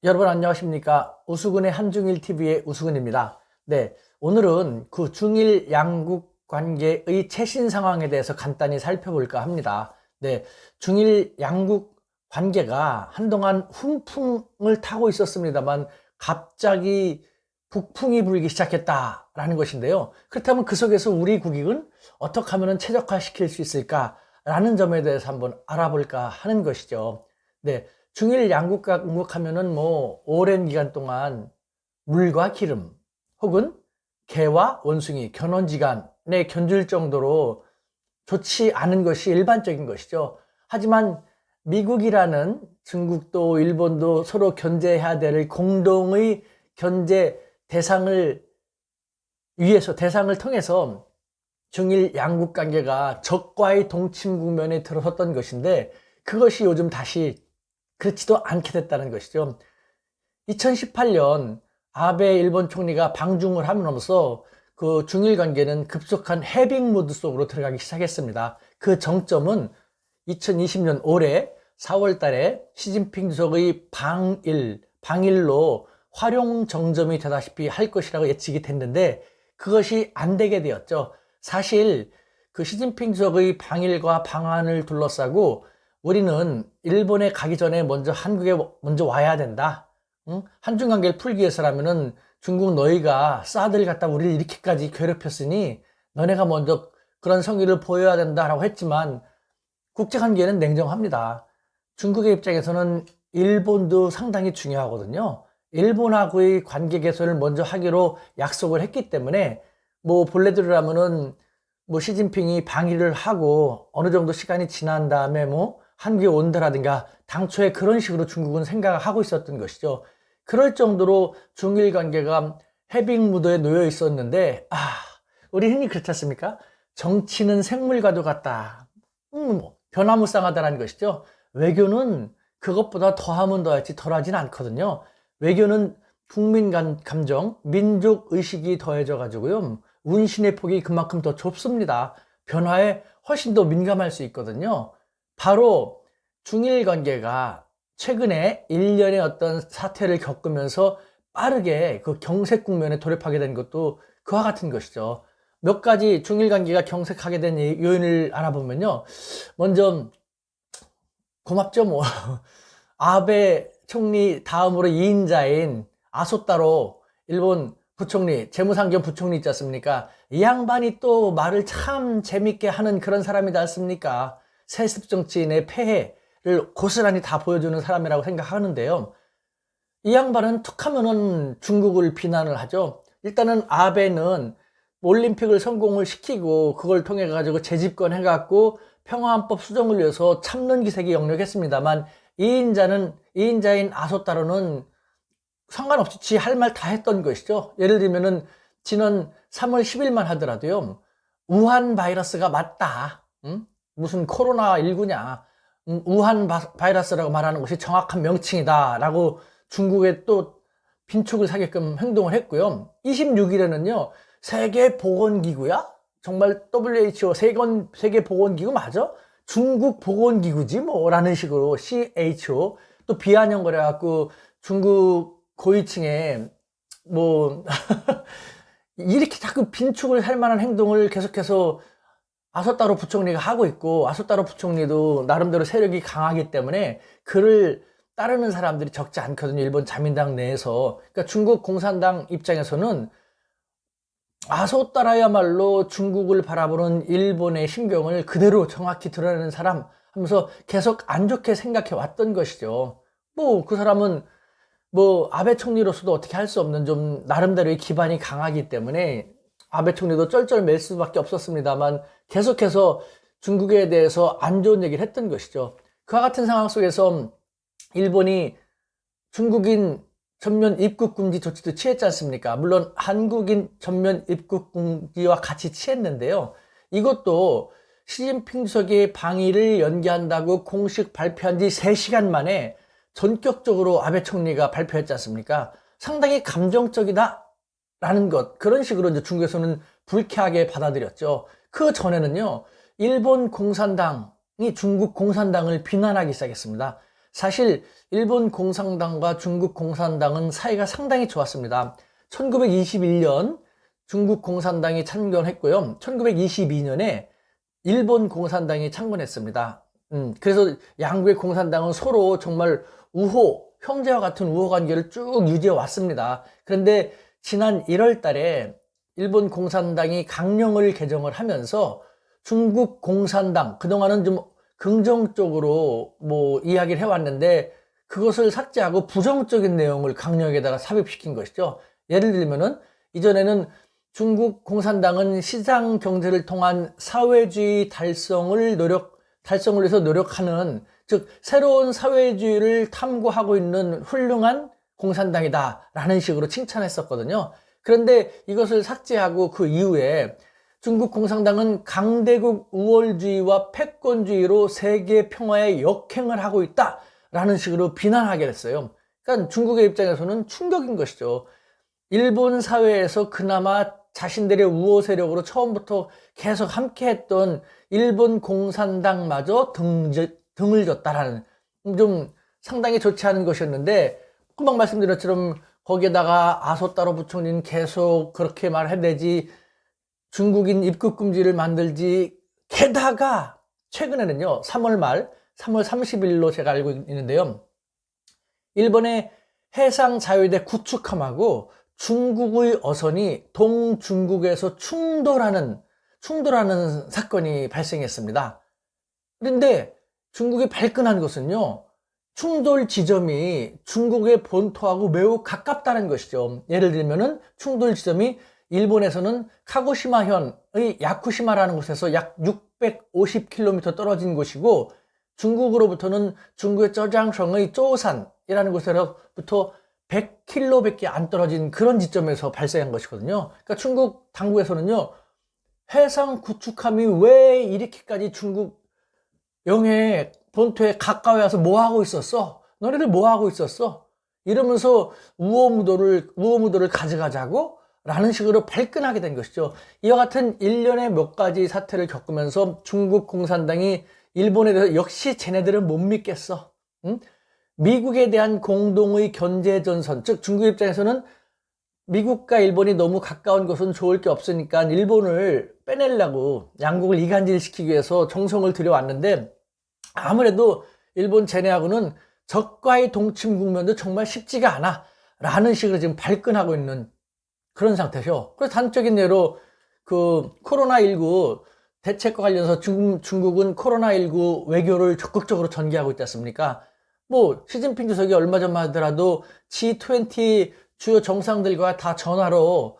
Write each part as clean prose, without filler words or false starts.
여러분 안녕하십니까? 우수근의 한중일 TV의 우수근입니다. 네, 오늘은 그 중일 양국 관계의 최신 상황에 대해서 간단히 살펴볼까 합니다. 네, 중일 양국 관계가 한동안 훈풍을 타고 있었습니다만 갑자기 북풍이 불기 시작했다라는 것인데요. 그렇다면 그 속에서 우리 국익은 어떻게 하면 최적화시킬 수 있을까라는 점에 대해서 한번 알아볼까 하는 것이죠. 네, 중일 양국과 응국하면은 뭐 오랜 기간 동안 물과 기름 혹은 개와 원숭이 견원지간에 견줄 정도로 좋지 않은 것이 일반적인 것이죠. 하지만 미국이라는 중국도 일본도 서로 견제해야 될 공동의 견제 대상을 위해서 대상을 통해서 중일 양국 관계가 적과의 동침 국면에 들어섰던 것인데 그것이 요즘 다시 그렇지도 않게 됐다는 것이죠. 2018년 아베 일본 총리가 방중을 함으로써 그 중일 관계는 급속한 해빙 모드 속으로 들어가기 시작했습니다. 그 정점은 2020년 올해 4월 달에 시진핑 주석의 방일로 활용 정점이 되다시피 할 것이라고 예측이 됐는데 그것이 안 되게 되었죠. 사실 그 시진핑 주석의 방일과 방한을 둘러싸고 우리는 일본에 가기 전에 먼저 한국에 먼저 와야 된다. 응? 한중 관계를 풀기 위해서라면은 중국 너희가 사드를 갖다 우리를 이렇게까지 괴롭혔으니 너네가 먼저 그런 성의를 보여야 된다라고 했지만 국제 관계는 냉정합니다. 중국의 입장에서는 일본도 상당히 중요하거든요. 일본하고의 관계 개선을 먼저 하기로 약속을 했기 때문에 뭐 본래대로라면은 뭐 시진핑이 방위를 하고 어느 정도 시간이 지난 다음에 뭐 한국에 온다라든가 당초에 그런 식으로 중국은 생각을 하고 있었던 것이죠. 그럴 정도로 중일 관계가 해빙 무드에 놓여 있었는데 우리 흔히 그렇지 않습니까? 정치는 생물과도 같다. 뭐 변화무쌍하다라는 것이죠. 외교는 그것보다 더하면 더했지 덜하진 않거든요. 외교는 국민 감정, 민족 의식이 더해져 가지고요. 운신의 폭이 그만큼 더 좁습니다. 변화에 훨씬 더 민감할 수 있거든요. 바로 중일 관계가 최근에 일련의 어떤 사태를 겪으면서 빠르게 그 경색 국면에 돌입하게 된 것도 그와 같은 것이죠. 몇 가지 중일 관계가 경색하게 된 요인을 알아보면요. 먼저 고맙죠 뭐. 아베 총리 다음으로 2인자인 아소타로 일본 부총리, 재무상경 부총리 있지 않습니까? 이 양반이 또 말을 참 재밌게 하는 그런 사람이지 않습니까? 세습 정치인의 폐해를 고스란히 다 보여주는 사람이라고 생각하는데요. 이 양반은 툭 하면은 중국을 비난을 하죠. 일단은 아베는 올림픽을 성공을 시키고 그걸 통해 가지고 재집권 해갖고 평화헌법 수정을 위해서 참는 기색이 역력했습니다만 이인자인 아소타로는 상관없이 지 할 말 다 했던 것이죠. 예를 들면은 지난 3월 10일만 하더라도요. 우한 바이러스가 맞다. 응? 무슨 코로나19냐. 우한 바이러스라고 말하는 것이 정확한 명칭이다. 라고 중국에 또 빈축을 사게끔 행동을 했고요. 26일에는요. 세계보건기구야? 정말 WHO 세계보건기구 맞아? 중국 보건기구지 뭐 라는 식으로 WHO 또 비아냥거려 갖고 중국 고위층에 뭐 이렇게 자꾸 빈축을 할 만한 행동을 계속해서 아소타로 부총리가 하고 있고 아소타로 부총리도 나름대로 세력이 강하기 때문에 그를 따르는 사람들이 적지 않거든요. 일본 자민당 내에서. 그러니까 중국 공산당 입장에서는 아소타라야말로 중국을 바라보는 일본의 심경을 그대로 정확히 드러내는 사람 하면서 계속 안 좋게 생각해 왔던 것이죠. 뭐 그 사람은 뭐 아베 총리로서도 어떻게 할 수 없는 좀 나름대로의 기반이 강하기 때문에 아베 총리도 쩔쩔 맬 수밖에 없었습니다만 계속해서 중국에 대해서 안 좋은 얘기를 했던 것이죠. 그와 같은 상황 속에서 일본이 중국인 전면 입국 금지 조치도 취했지 않습니까? 물론 한국인 전면 입국 금지와 같이 취했는데요. 이것도 시진핑 주석의 방위를 연기한다고 공식 발표한 지 3시간 만에 전격적으로 아베 총리가 발표했지 않습니까? 상당히 감정적이다 라는 것, 그런 식으로 이제 중국에서는 불쾌하게 받아들였죠. 그 전에는요, 일본 공산당이 중국 공산당을 비난하기 시작했습니다. 사실 일본 공산당과 중국 공산당은 사이가 상당히 좋았습니다. 1921년 중국 공산당이 창건했고요. 1922년에 일본 공산당이 창건했습니다. 그래서 양국의 공산당은 서로 정말 형제와 같은 우호 관계를 쭉 유지해 왔습니다. 그런데 지난 1월 달에 일본 공산당이 강령을 개정을 하면서 중국 공산당, 그동안은 좀 긍정적으로 이야기를 해왔는데 그것을 삭제하고 부정적인 내용을 강령에다가 삽입시킨 것이죠. 예를 들면은 이전에는 중국 공산당은 시장 경제를 통한 사회주의 달성을 위해서 노력하는, 즉 새로운 사회주의를 탐구하고 있는 훌륭한 공산당이다라는 식으로 칭찬했었거든요. 그런데 이것을 삭제하고 그 이후에 중국 공산당은 강대국 우월주의와 패권주의로 세계 평화에 역행을 하고 있다라는 식으로 비난하게 됐어요. 그러니까 중국의 입장에서는 충격인 것이죠. 일본 사회에서 그나마 자신들의 우호 세력으로 처음부터 계속 함께했던 일본 공산당마저 등을 졌다라는, 좀 상당히 좋지 않은 것이었는데, 금방 말씀드렸처럼 거기에다가 아소타로 부총리는 계속 그렇게 말해대지, 중국인 입국 금지를 만들지, 게다가 최근에는요 3월 30일로 제가 알고 있는데요, 일본의 해상 자유대 구축함하고 중국의 어선이 동중국에서 충돌하는 사건이 발생했습니다. 그런데 중국이 발끈한 것은요, 충돌 지점이 중국의 본토하고 매우 가깝다는 것이죠. 예를 들면은 충돌 지점이 일본에서는 카고시마현의 야쿠시마라는 곳에서 약 650km 떨어진 곳이고, 중국으로부터는 중국의 저장성의 쪼산이라는 곳에서부터 100km밖에 안 떨어진 그런 지점에서 발생한 것이거든요. 그러니까 중국 당국에서는요, 해상 구축함이 왜 이렇게까지 중국 영해 본토에 가까이 와서 뭐 하고 있었어? 너네들 뭐 하고 있었어? 이러면서 우호무도를 가져가자고 라는 식으로 발끈하게 된 것이죠. 이와 같은 일련의 몇 가지 사태를 겪으면서 중국 공산당이 일본에 대해서 역시 쟤네들은 못 믿겠어. 응? 미국에 대한 공동의 견제전선, 즉 중국 입장에서는 미국과 일본이 너무 가까운 것은 좋을 게 없으니까 일본을 빼내려고 양국을 이간질시키기 위해서 정성을 들여왔는데, 아무래도 일본 쟤네하고는 적과의 동침 국면도 정말 쉽지가 않아 라는 식으로 지금 발끈하고 있는 그런 상태죠. 그래서 단적인 예로 그 코로나19 대책과 관련해서 중국은 코로나19 외교를 적극적으로 전개하고 있지 않습니까? 시진핑 주석이 얼마 전만 하더라도 G20 주요 정상들과 다 전화로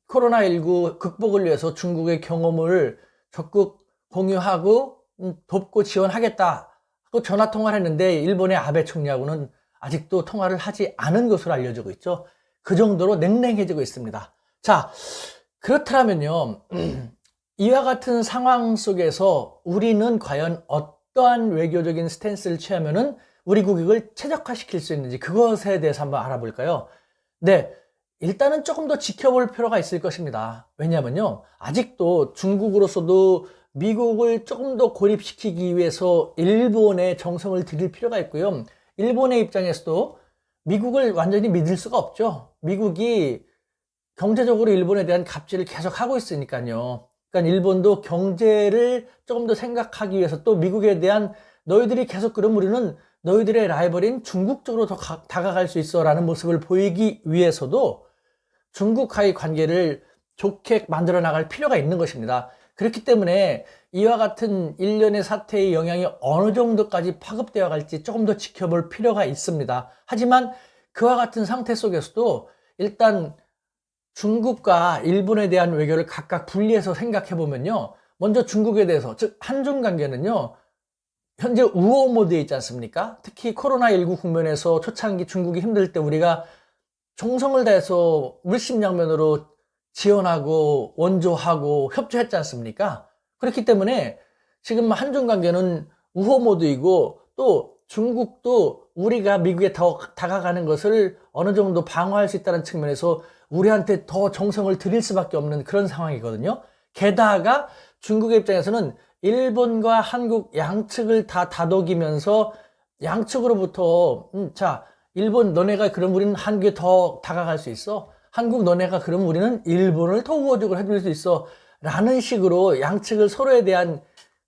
코로나19 극복을 위해서 중국의 경험을 적극 공유하고 돕고 지원하겠다 하고 전화 통화를 했는데, 일본의 아베 총리하고는 아직도 통화를 하지 않은 것으로 알려지고 있죠. 그 정도로 냉랭해지고 있습니다. 자, 그렇다면요, 이와 같은 상황 속에서 우리는 과연 어떠한 외교적인 스탠스를 취하면은 우리 국익을 최적화시킬 수 있는지, 그것에 대해서 한번 알아볼까요? 네, 일단은 조금 더 지켜볼 필요가 있을 것입니다. 왜냐하면요, 아직도 중국으로서도 미국을 조금 더 고립시키기 위해서 일본에 정성을 들일 필요가 있고요, 일본의 입장에서도 미국을 완전히 믿을 수가 없죠. 미국이 경제적으로 일본에 대한 갑질을 계속 하고 있으니까요. 그러니까 일본도 경제를 조금 더 생각하기 위해서, 또 미국에 대한, 너희들이 계속 그러면 우리는 너희들의 라이벌인 중국 쪽으로 더 다가갈 수 있어 라는 모습을 보이기 위해서도 중국과의 관계를 좋게 만들어 나갈 필요가 있는 것입니다. 그렇기 때문에 이와 같은 일련의 사태의 영향이 어느 정도까지 파급되어 갈지 조금 더 지켜볼 필요가 있습니다. 하지만 그와 같은 상태 속에서도 일단 중국과 일본에 대한 외교를 각각 분리해서 생각해 보면요, 먼저 중국에 대해서, 즉 한중 관계는요, 현재 우호 모드에 있지 않습니까? 특히 코로나19 국면에서 초창기 중국이 힘들 때 우리가 정성을 다해서 물심양면으로 지원하고 원조하고 협조했지 않습니까? 그렇기 때문에 지금 한중 관계는 우호 모드이고, 또 중국도 우리가 미국에 더 다가가는 것을 어느 정도 방어할 수 있다는 측면에서 우리한테 더 정성을 들일 수밖에 없는 그런 상황이거든요. 게다가 중국의 입장에서는 일본과 한국 양측을 다 다독이면서 양측으로부터 자, 일본 너네가 그럼 우리는 한국에 더 다가갈 수 있어. 한국 너네가 그럼 우리는 일본을 더 우호적으로 해줄 수 있어. 라는 식으로 양측을 서로에 대한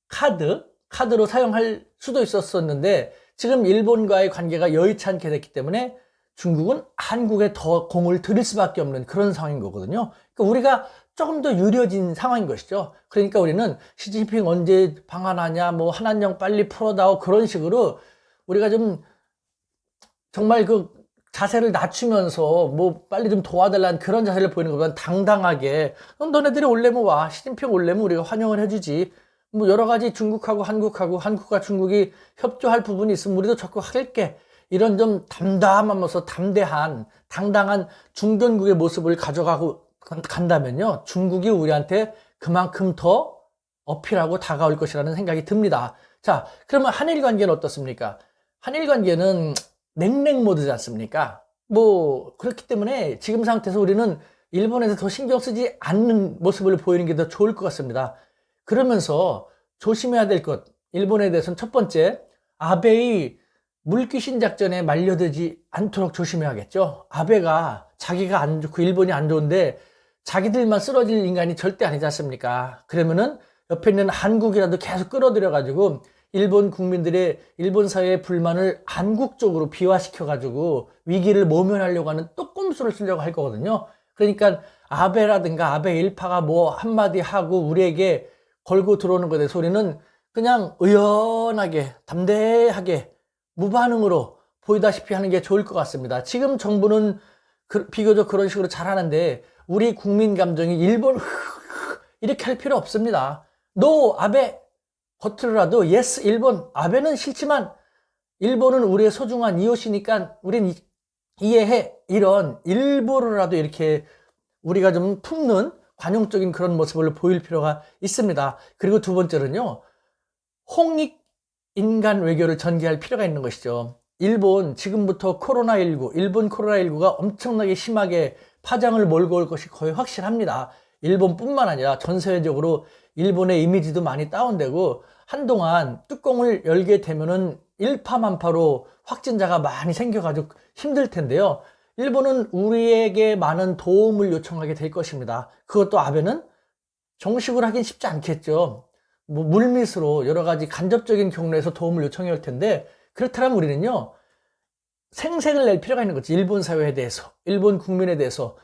카드로 사용할 수도 있었었는데 지금 일본과의 관계가 여의치 않게 됐기 때문에 중국은 한국에 더 공을 들일 수밖에 없는 그런 상황인 거거든요. 그러니까 우리가 조금 더 유리해진 상황인 것이죠. 그러니까 우리는 시진핑 언제 방한하냐, 뭐 한한령 빨리 풀어다오 그런 식으로 우리가 좀 정말 그 자세를 낮추면서 뭐 빨리 좀 도와달라는 그런 자세를 보이는 것보다는 당당하게 너네들이 올래면 와, 시진핑 올래면 우리가 환영을 해주지. 뭐 여러 가지 중국하고 한국과 중국이 협조할 부분이 있으면 우리도 적극할게. 이런 좀 담담하면서 당당한 중견국의 모습을 가져가고 간다면요, 중국이 우리한테 그만큼 더 어필하고 다가올 것이라는 생각이 듭니다. 자, 그러면 한일 관계는 어떻습니까? 한일 관계는 냉랭 모드지 않습니까? 뭐 그렇기 때문에 지금 상태에서 우리는 일본에서 더 신경 쓰지 않는 모습을 보이는 게 더 좋을 것 같습니다. 그러면서 조심해야 될 것, 일본에 대해서는 첫 번째, 아베의 물귀신 작전에 말려들지 않도록 조심해야겠죠. 아베가 자기가 안 좋고 일본이 안 좋은데 자기들만 쓰러질 인간이 절대 아니지 않습니까? 그러면은 옆에 있는 한국이라도 계속 끌어들여가지고 일본 국민들의, 일본 사회의 불만을 한국 쪽으로 비화시켜가지고 위기를 모면하려고 하는 또 꼼수를 쓰려고 할 거거든요. 그러니까 아베라든가 아베 일파가 뭐 한마디 하고 우리에게 걸고 들어오는 것에 대해서 우리는 그냥 의연하게 담대하게 무반응으로 보이다시피 하는 게 좋을 것 같습니다. 지금 정부는 비교적 그런 식으로 잘하는데 우리 국민 감정이 일본 이렇게 할 필요 없습니다. 노 아베 겉으로라도 예스 일본, 아베는 싫지만 일본은 우리의 소중한 이웃이니까 우린 이해해, 이런 일부러라도 이렇게 우리가 좀 품는 관용적인 그런 모습을 보일 필요가 있습니다. 그리고 두 번째는요, 홍익 인간 외교를 전개할 필요가 있는 것이죠. 일본 지금부터 일본 코로나19가 엄청나게 심하게 파장을 몰고 올 것이 거의 확실합니다. 일본뿐만 아니라 전 세계적으로 일본의 이미지도 많이 다운되고 한동안 뚜껑을 열게 되면은 일파만파로 확진자가 많이 생겨가지고 힘들 텐데요. 일본은 우리에게 많은 도움을 요청하게 될 것입니다. 그것도 아베는 정식으로 하긴 쉽지 않겠죠. 뭐 물밑으로 여러 가지 간접적인 경로에서 도움을 요청해 올 텐데, 그렇다면 우리는요, 생색을 낼 필요가 있는 거지. 일본 사회에 대해서, 일본 국민에 대해서.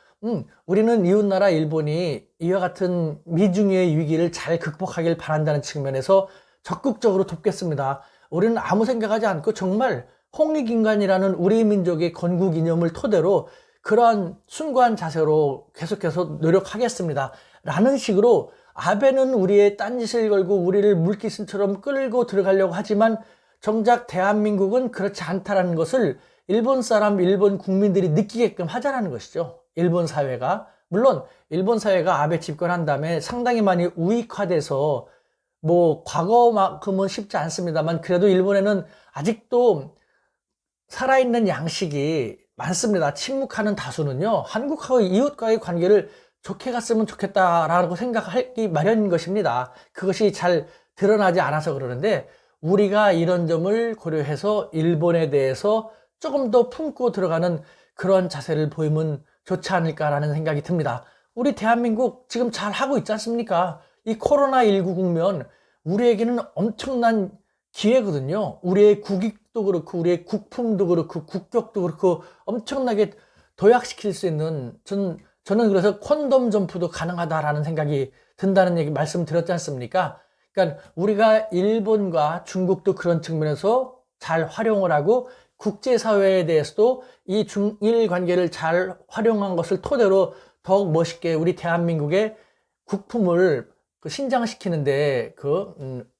우리는 이웃나라 일본이 이와 같은 미중의 위기를 잘 극복하길 바란다는 측면에서 적극적으로 돕겠습니다. 우리는 아무 생각하지 않고 정말 홍익인간이라는 우리 민족의 건국 이념을 토대로 그러한 숭고한 자세로 계속해서 노력하겠습니다. 라는 식으로 아베는 우리의 딴짓을 걸고 우리를 물귀신처럼 끌고 들어가려고 하지만 정작 대한민국은 그렇지 않다라는 것을 일본 사람, 일본 국민들이 느끼게끔 하자라는 것이죠. 일본 사회가. 물론 일본 사회가 아베 집권한 다음에 상당히 많이 우익화돼서 뭐 과거만큼은 쉽지 않습니다만 그래도 일본에는 아직도 살아있는 양식이 많습니다. 침묵하는 다수는요, 한국하고 이웃과의 관계를 좋게 갔으면 좋겠다라고 생각하기 마련인 것입니다. 그것이 잘 드러나지 않아서 그러는데 우리가 이런 점을 고려해서 일본에 대해서 조금 더 품고 들어가는 그런 자세를 보이면 좋지 않을까라는 생각이 듭니다. 우리 대한민국 지금 잘 하고 있지 않습니까? 이 코로나19 국면 우리에게는 엄청난 기회거든요. 우리의 국익도 그렇고 우리의 국품도 그렇고 국격도 그렇고 엄청나게 도약시킬 수 있는, 저는 그래서 콘돔 점프도 가능하다라는 생각이 든다는 얘기 말씀드렸지 않습니까? 그러니까 우리가 일본과 중국도 그런 측면에서 잘 활용을 하고 국제사회에 대해서도 이 중일 관계를 잘 활용한 것을 토대로 더욱 멋있게 우리 대한민국의 국품을 신장시키는데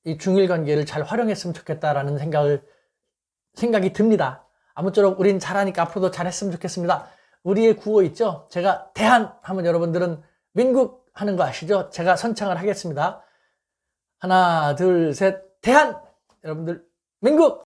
이 중일 관계를 잘 활용했으면 좋겠다라는 생각이 듭니다. 아무쪼록 우린 잘하니까 앞으로도 잘했으면 좋겠습니다. 우리의 구호 있죠? 제가 대한 하면 여러분들은 민국 하는 거 아시죠? 제가 선창을 하겠습니다. 하나, 둘, 셋, 대한! 여러분들 민국!